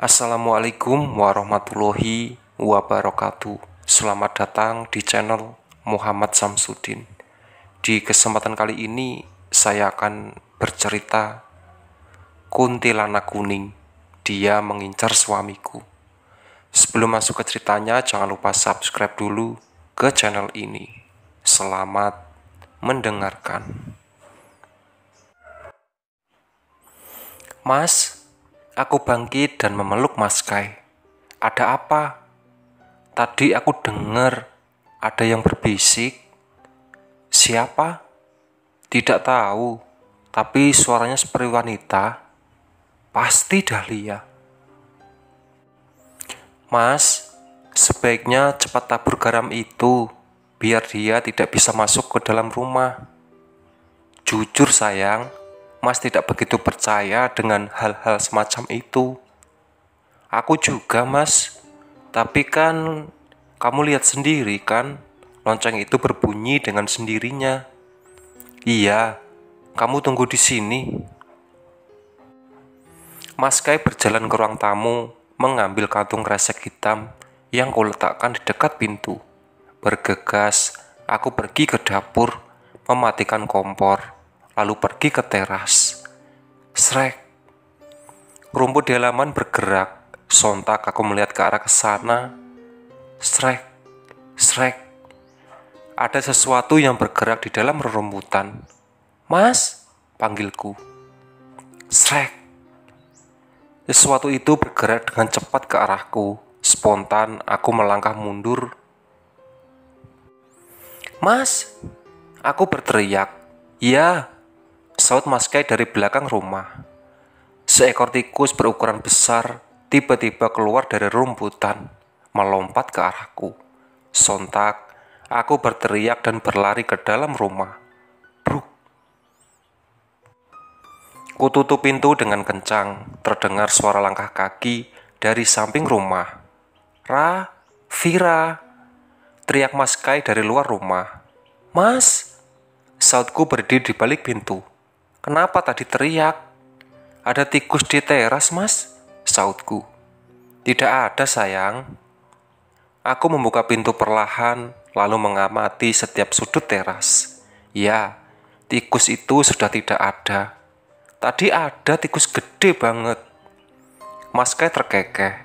Assalamualaikum warahmatullahi wabarakatuh. Selamat datang di channel Muhammad Samsudin. Di kesempatan kali ini saya akan bercerita kuntilanak kuning. Dia mengincar suamiku. Sebelum masuk ke ceritanya, jangan lupa subscribe dulu ke channel ini. Selamat mendengarkan. Mas, aku bangkit dan memeluk Mas Kai. Ada apa? Tadi aku dengar ada yang berbisik. Siapa? Tidak tahu, tapi suaranya seperti wanita. Pasti Dahlia. Mas, sebaiknya cepat tabur garam itu, biar dia tidak bisa masuk ke dalam rumah. Jujur sayang, Mas tidak begitu percaya dengan hal-hal semacam itu. Aku juga, Mas. Tapi kan kamu lihat sendiri kan, lonceng itu berbunyi dengan sendirinya. Iya, kamu tunggu di sini. Mas Kai berjalan ke ruang tamu, mengambil kantung kresek hitam yang kuletakkan di dekat pintu. Bergegas, aku pergi ke dapur, mematikan kompor, lalu pergi ke teras. Srek. Rumput di halaman bergerak. Sontak aku melihat ke arah sana. Srek. Srek. Ada sesuatu yang bergerak di dalam rerumputan. Mas, panggilku. Srek. Sesuatu itu bergerak dengan cepat ke arahku. Spontan aku melangkah mundur. Mas, aku berteriak. Ya, saut Mas Kai dari belakang rumah. Seekor tikus berukuran besar tiba-tiba keluar dari rumputan, melompat ke arahku. Sontak, aku berteriak dan berlari ke dalam rumah. Bruk. Kututup pintu dengan kencang, terdengar suara langkah kaki dari samping rumah. Vira, teriak Mas Kai dari luar rumah. Mas, sautku berdiri di balik pintu. Kenapa tadi teriak? Ada tikus di teras, Mas, sautku. Tidak ada, sayang. Aku membuka pintu perlahan, lalu mengamati setiap sudut teras. Ya, tikus itu sudah tidak ada. Tadi ada tikus gede banget. Mas Kai terkekeh.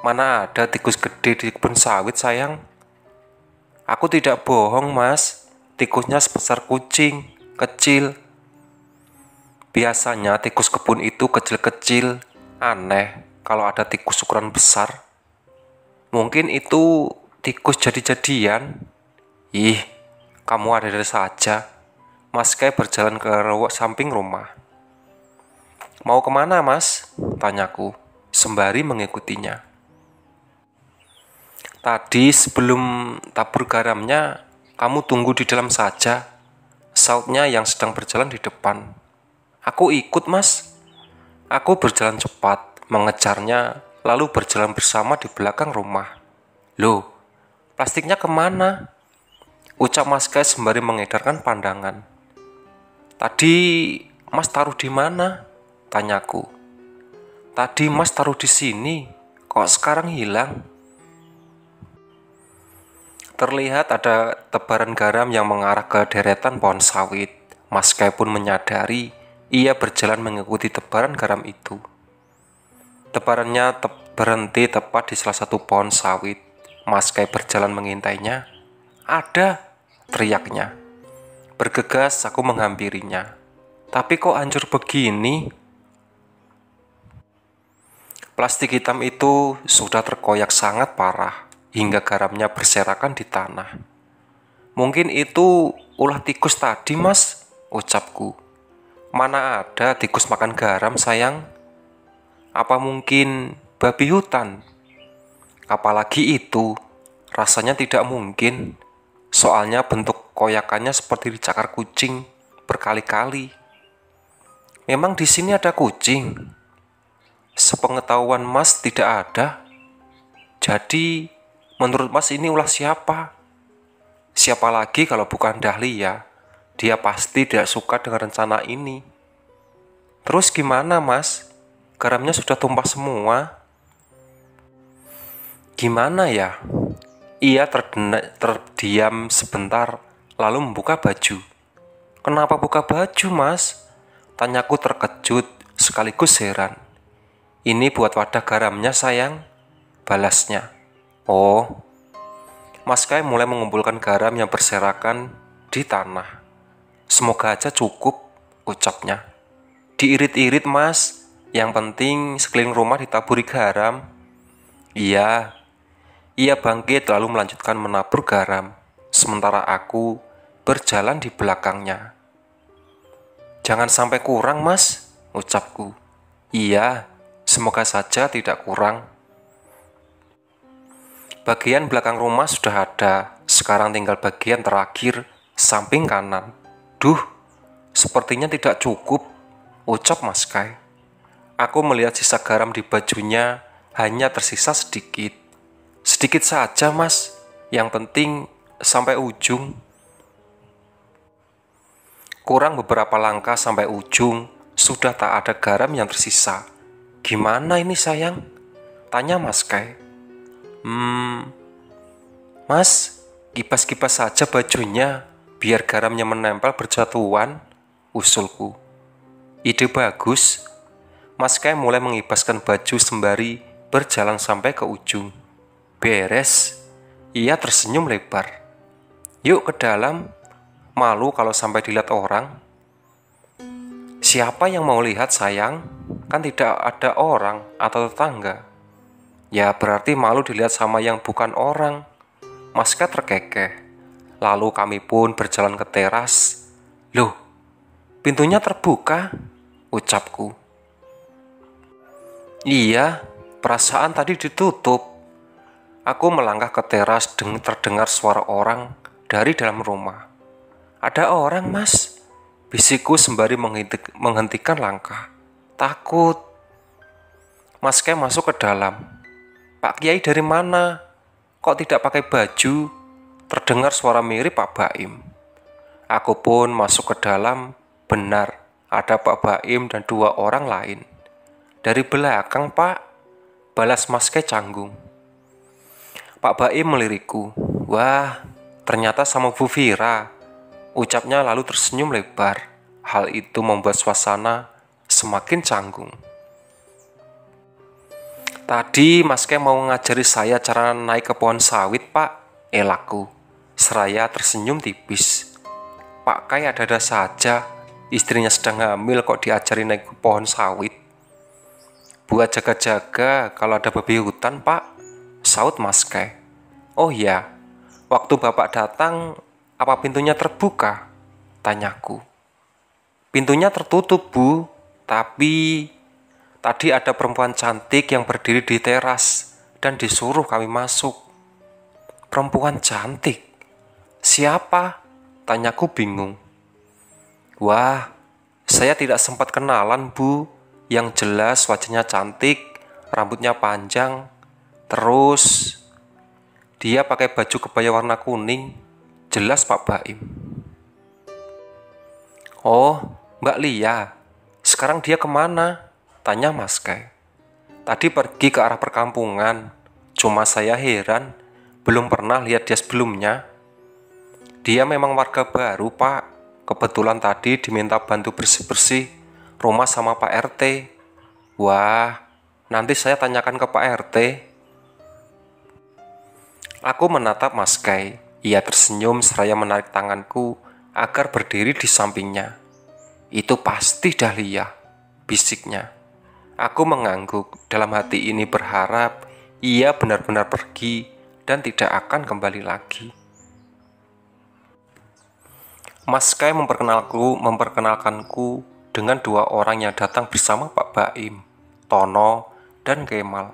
Mana ada tikus gede di kebun sawit, sayang? Aku tidak bohong, Mas. Tikusnya sebesar kucing, kecil. Biasanya tikus kebun itu kecil-kecil. Aneh kalau ada tikus ukuran besar. Mungkin itu tikus jadi-jadian. Ih, kamu ada saja. Mas Kai berjalan ke samping rumah. Mau kemana, Mas? Tanyaku, sembari mengikutinya. Tadi sebelum tabur garamnya, kamu tunggu di dalam saja, sautnya yang sedang berjalan di depan. Aku ikut, Mas. Aku berjalan cepat, mengejarnya, lalu berjalan bersama di belakang rumah. Loh, plastiknya kemana? Ucap Mas Kai sembari mengedarkan pandangan. Tadi Mas taruh di mana? Tanyaku. Tadi Mas taruh di sini, kok sekarang hilang? Terlihat ada tebaran garam yang mengarah ke deretan pohon sawit. Mas Kai pun menyadari ia berjalan mengikuti tebaran garam itu. Tebarannya berhenti tepat di salah satu pohon sawit. Mas Kai berjalan mengintainya. Ada, teriaknya. Bergegas aku menghampirinya. Tapi kok hancur begini? Plastik hitam itu sudah terkoyak sangat parah, hingga garamnya berserakan di tanah. Mungkin itu ulah tikus tadi, Mas, ucapku. Mana ada tikus makan garam, sayang? Apa mungkin babi hutan? Apalagi itu, rasanya tidak mungkin. Soalnya bentuk koyakannya seperti dicakar kucing berkali-kali. Memang di sini ada kucing? Sepengetahuan Mas tidak ada. Jadi, menurut Mas ini ulah siapa? Siapa lagi kalau bukan Dahlia? Dia pasti tidak suka dengan rencana ini. Terus gimana, Mas? Garamnya sudah tumpah semua. Gimana ya? Ia terdiam sebentar, lalu membuka baju. Kenapa buka baju, Mas? Tanyaku terkejut, sekaligus heran. Ini buat wadah garamnya, sayang. Balasnya. Oh, Mas Kai mulai mengumpulkan garam yang berserakan di tanah. Semoga aja cukup, ucapnya. Diirit-irit, Mas. Yang penting sekeliling rumah ditaburi garam. Iya. Ia bangkit lalu melanjutkan menabur garam, sementara aku berjalan di belakangnya. Jangan sampai kurang, Mas, ucapku. Iya, semoga saja tidak kurang. Bagian belakang rumah sudah ada, sekarang tinggal bagian terakhir, samping kanan. Duh, sepertinya tidak cukup, ucap Mas Kai. Aku melihat sisa garam di bajunya hanya tersisa sedikit. Sedikit saja, Mas. Yang penting sampai ujung. Kurang beberapa langkah sampai ujung, sudah tak ada garam yang tersisa. Gimana ini, sayang? Tanya Mas Kai. Mas, kipas-kipas saja bajunya, biar garamnya menempel berjatuhan, usulku. Ide bagus. Mas Kai mulai mengibaskan baju sembari berjalan sampai ke ujung. Beres. Ia tersenyum lebar. Yuk ke dalam. Malu kalau sampai dilihat orang. Siapa yang mau lihat, sayang? Kan tidak ada orang atau tetangga. Ya berarti malu dilihat sama yang bukan orang. Mas Kai terkekeh. Lalu kami pun berjalan ke teras. Loh, pintunya terbuka, ucapku. Iya, perasaan tadi ditutup. Aku melangkah ke teras dan terdengar suara orang dari dalam rumah. Ada orang, Mas, bisikku sembari menghentikan langkah. Takut. Mas Kai masuk ke dalam. Pak Kiai dari mana? Kok tidak pakai baju? Terdengar suara mirip Pak Baim. Aku pun masuk ke dalam. Benar, ada Pak Baim dan 2 orang lain. Dari belakang, Pak, balas Mas Kai canggung. Pak Baim melirikku. Wah, ternyata sama Bu Vira, ucapnya lalu tersenyum lebar. Hal itu membuat suasana semakin canggung. Tadi Mas Kai mau ngajari saya cara naik ke pohon sawit, Pak, elakku. Seraya tersenyum tipis. Pak Kai ada-ada saja, istrinya sedang hamil kok diajari naik ke pohon sawit. Buat jaga-jaga kalau ada babi hutan, Pak, saut Mas Kai. Oh ya, waktu Bapak datang, apa pintunya terbuka? Tanyaku. Pintunya tertutup, Bu, tapi tadi ada perempuan cantik yang berdiri di teras dan disuruh kami masuk. Perempuan cantik? Siapa? Tanyaku bingung. Wah, saya tidak sempat kenalan, Bu. Yang jelas wajahnya cantik, rambutnya panjang, terus dia pakai baju kebaya warna kuning. Jelas Pak Baim. Oh, Mbak Lia. Sekarang dia kemana? Tanya Mas Kai. Tadi pergi ke arah perkampungan. Cuma saya heran, belum pernah lihat dia sebelumnya. Dia memang warga baru, Pak. Kebetulan tadi diminta bantu bersih-bersih rumah sama Pak RT. Wah, nanti saya tanyakan ke Pak RT. Aku menatap Mas Kai. Ia tersenyum seraya menarik tanganku agar berdiri di sampingnya. Itu pasti Dahlia, bisiknya. Aku mengangguk, dalam hati ini berharap ia benar-benar pergi dan tidak akan kembali lagi. Mas Kai memperkenalkanku dengan 2 orang yang datang bersama Pak Baim, Tono, dan Kemal.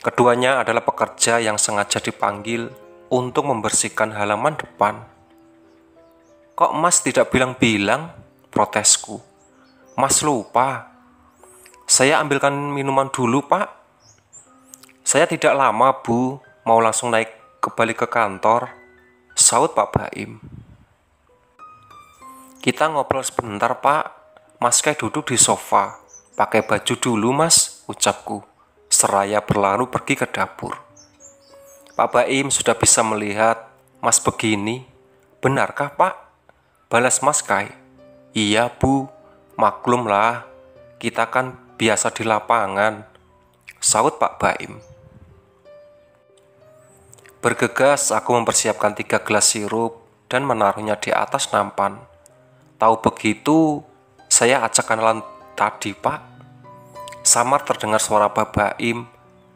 Keduanya adalah pekerja yang sengaja dipanggil untuk membersihkan halaman depan. Kok Mas tidak bilang-bilang? Protesku. Mas lupa. Saya ambilkan minuman dulu, Pak. Saya tidak lama, Bu. Mau langsung naik balik ke kantor, saut Pak Baim. Kita ngobrol sebentar, Pak. Mas Kai duduk di sofa. Pakai baju dulu, Mas, ucapku. seraya berlari pergi ke dapur. Pak Baim sudah bisa melihat Mas begini. Benarkah Pak? Balas Mas Kai. Iya Bu, maklumlah, kita kan biasa di lapangan, saut Pak Baim. Bergegas aku mempersiapkan 3 gelas sirup dan menaruhnya di atas nampan. Tahu begitu, saya ajak kenalan tadi Pak. Samar terdengar suara Pak Baim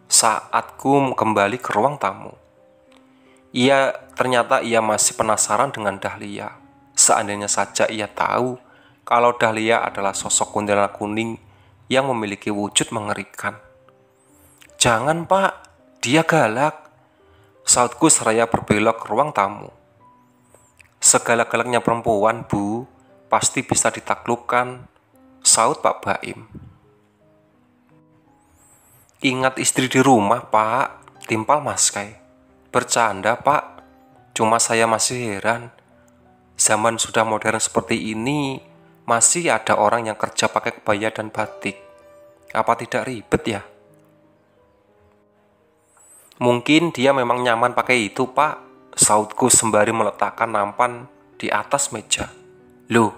saat ku kembali ke ruang tamu. Ternyata ia masih penasaran dengan Dahlia. Seandainya saja ia tahu kalau Dahlia adalah sosok kuntilanak kuning yang memiliki wujud mengerikan. Jangan Pak, dia galak, sautku seraya berbelok ke ruang tamu. Segalak-galaknya perempuan Bu, pasti bisa ditaklukkan, saut Pak Baim. Ingat istri di rumah Pak, timpal Mas Kai. Bercanda Pak, cuma saya masih heran. Zaman sudah modern seperti ini, masih ada orang yang kerja pakai kebaya dan batik. Apa tidak ribet ya? Mungkin dia memang nyaman pakai itu Pak, sautku sembari meletakkan nampan di atas meja. Loh,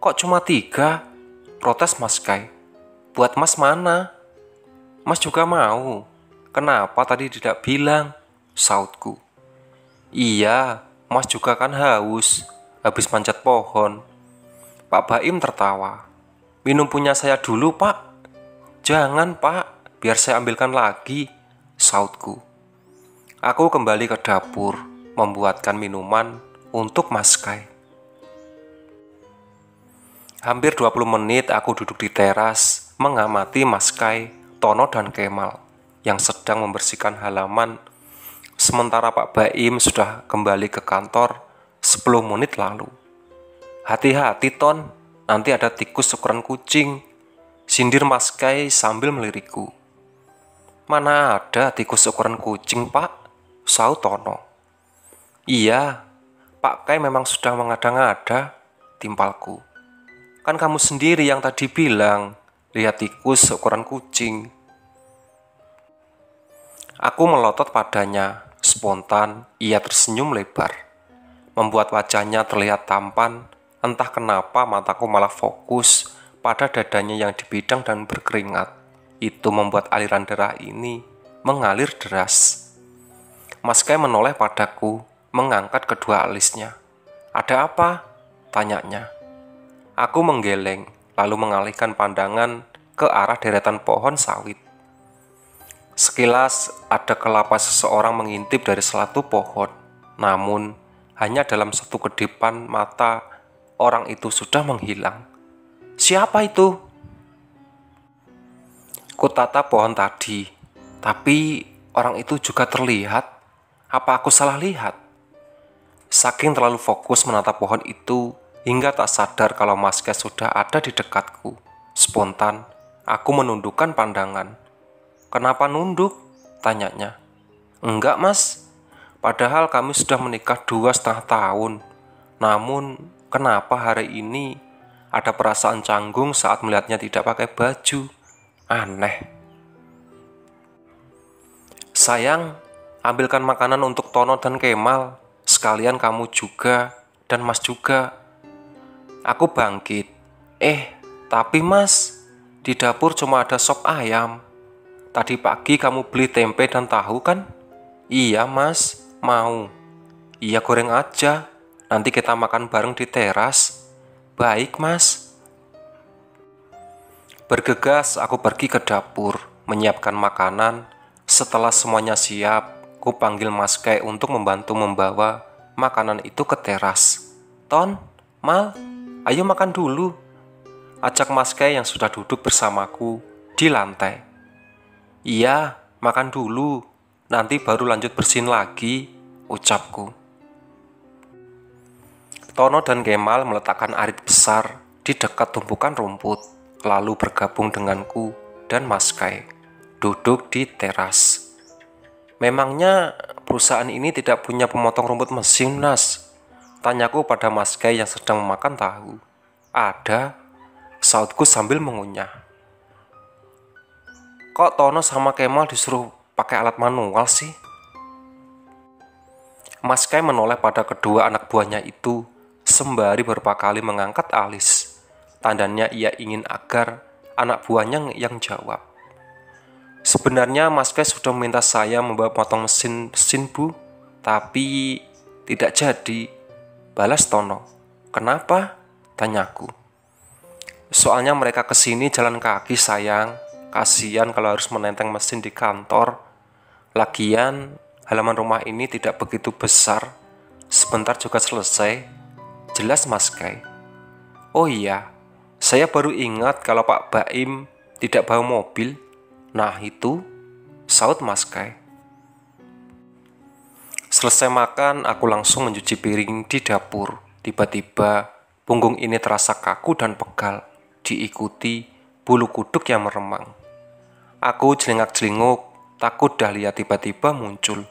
kok cuma 3? Protes Mas Kai. Buat Mas mana? Mas juga mau. Kenapa tadi tidak bilang? Sautku. Iya, Mas juga kan haus habis manjat pohon. Pak Baim tertawa. Minum punya saya dulu Pak. Jangan Pak, biar saya ambilkan lagi, sautku. Aku kembali ke dapur membuatkan minuman untuk Mas Kai. Hampir 20 menit aku duduk di teras mengamati Mas Kai, Tono dan Kemal yang sedang membersihkan halaman. Sementara Pak Baim sudah kembali ke kantor 10 menit lalu. Hati-hati Ton, nanti ada tikus ukuran kucing, sindir Mas Kai sambil melirikku. Mana ada tikus ukuran kucing Pak, saut Tono. Iya, Pak Kai memang sudah mengada-ngada, timpalku. Kan kamu sendiri yang tadi bilang, lihat tikus ukuran kucing. Aku melotot padanya. Spontan, ia tersenyum lebar, membuat wajahnya terlihat tampan. Entah kenapa mataku malah fokus pada dadanya yang dibidang dan berkeringat. Itu membuat aliran darah ini mengalir deras. Mas Kai menoleh padaku, mengangkat kedua alisnya. Ada apa? Tanyanya. Aku menggeleng, lalu mengalihkan pandangan ke arah deretan pohon sawit. Sekilas ada kelapas seseorang mengintip dari selatu pohon. Namun, hanya dalam satu kedipan mata, orang itu sudah menghilang. Siapa itu? Kutata pohon tadi, tapi orang itu juga terlihat. Apa aku salah lihat? Saking terlalu fokus menatap pohon itu, hingga tak sadar kalau Mas Kai sudah ada di dekatku. Spontan, aku menundukkan pandangan. Kenapa nunduk? Tanyanya. Enggak Mas, padahal kami sudah menikah 2,5 tahun. Namun, kenapa hari ini ada perasaan canggung saat melihatnya tidak pakai baju? Aneh. Sayang, ambilkan makanan untuk Tono dan Kemal. Sekalian kamu juga, dan Mas juga. Aku bangkit. Tapi Mas, di dapur cuma ada sop ayam. Tadi pagi kamu beli tempe dan tahu kan? Iya Mas, mau. Iya goreng aja, nanti kita makan bareng di teras. Baik Mas. Bergegas aku pergi ke dapur, menyiapkan makanan. Setelah semuanya siap, ku panggil Mas Kai untuk membantu membawa makanan itu ke teras. Ton, Mal, ayo makan dulu. Ajak Mas Kai yang sudah duduk bersamaku di lantai. Iya, makan dulu, nanti baru lanjut bersihin lagi, ucapku. Tono dan Kemal meletakkan arit besar di dekat tumpukan rumput, lalu bergabung denganku dan Mas Kai, duduk di teras. Memangnya perusahaan ini tidak punya pemotong rumput mesin, Nas? Tanyaku pada Mas Kai yang sedang memakan tahu. Ada, sautku sambil mengunyah. Kok Tono sama Kemal disuruh pakai alat manual sih? Mas Kai menoleh pada kedua anak buahnya itu sembari beberapa kali mengangkat alis. Tandanya ia ingin agar anak buahnya yang jawab. Sebenarnya Mas Kai sudah meminta saya membawa potong mesin Bu, tapi tidak jadi, balas Tono. Kenapa? Tanyaku. Soalnya mereka kesini jalan kaki sayang. Kasihan kalau harus menenteng mesin di kantor. Lagian halaman rumah ini tidak begitu besar. Sebentar juga selesai. Jelas Mas Kai. Oh iya, saya baru ingat kalau Pak Baim tidak bawa mobil. Nah itu, saut Mas Kai. Selesai makan, aku langsung mencuci piring di dapur. Tiba-tiba, punggung ini terasa kaku dan pegal, diikuti bulu kuduk yang meremang. Aku jelengak-jelinguk, takut Dahlia tiba-tiba muncul.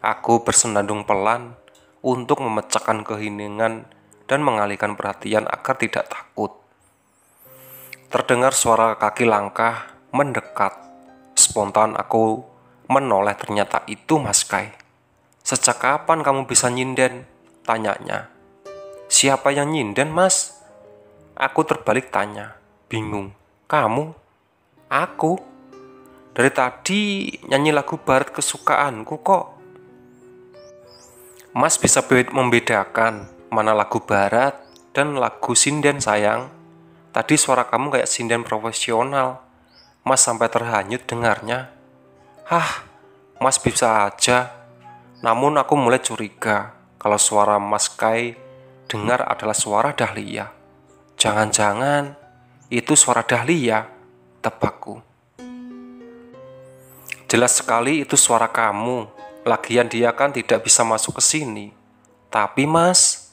Aku bersenandung pelan untuk memecahkan keheningan dan mengalihkan perhatian agar tidak takut. Terdengar suara kaki langkah mendekat. Spontan aku menoleh, ternyata itu Mas Kai. Sejak kapan kamu bisa nyinden? Tanyanya. Siapa yang nyinden, Mas? Aku terbalik tanya, bingung. Kamu? Aku? Dari tadi nyanyi lagu barat kesukaanku kok. Mas bisa membedakan mana lagu barat dan lagu sinden sayang. Tadi suara kamu kayak sinden profesional. Mas sampai terhanyut dengarnya. Hah, Mas bisa aja. Namun aku mulai curiga kalau suara Mas Kai dengar adalah suara Dahlia. Jangan-jangan itu suara Dahlia, tebakku. Jelas sekali itu suara kamu. Lagian dia kan tidak bisa masuk ke sini. Tapi Mas,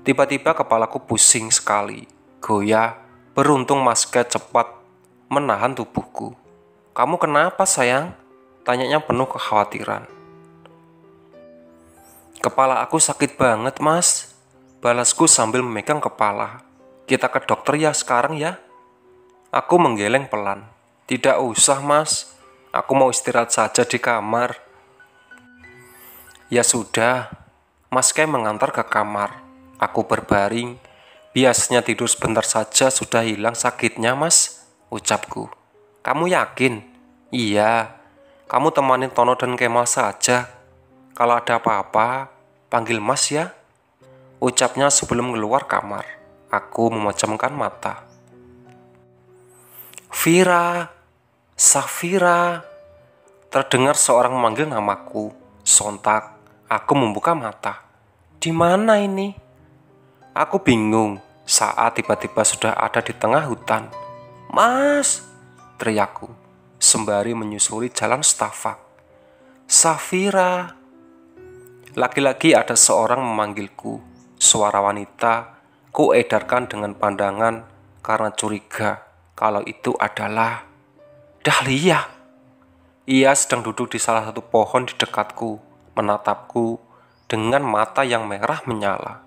tiba-tiba kepalaku pusing sekali, goyah. Beruntung Mas Kai cepat menahan tubuhku. Kamu kenapa sayang? Tanyanya penuh kekhawatiran. Kepala aku sakit banget Mas, balasku sambil memegang kepala. Kita ke dokter ya sekarang ya. Aku menggeleng pelan. Tidak usah Mas, aku mau istirahat saja di kamar. Ya sudah, Mas Kai mengantar ke kamar. Aku berbaring. Biasanya tidur sebentar saja sudah hilang sakitnya Mas, ucapku. Kamu yakin? Iya, kamu temanin Tono dan Kemal saja. Kalau ada apa-apa, panggil Mas ya, ucapnya sebelum keluar kamar. Aku memejamkan mata. Vira, Safira, terdengar seorang memanggil namaku. Sontak, aku membuka mata. Di mana ini? Aku bingung saat tiba-tiba sudah ada di tengah hutan. Mas, teriakku, sembari menyusuri jalan setapak. Safira. Laki-laki ada seorang memanggilku. Suara wanita kuedarkan dengan pandangan karena curiga kalau itu adalah Dahlia. Ia sedang duduk di salah satu pohon di dekatku, menatapku dengan mata yang merah menyala.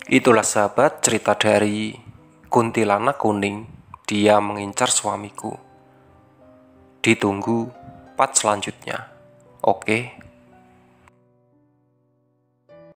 Itulah sahabat cerita dari Kuntilanak Kuning. Dia mengincar suamiku. Ditunggu part selanjutnya. Oke.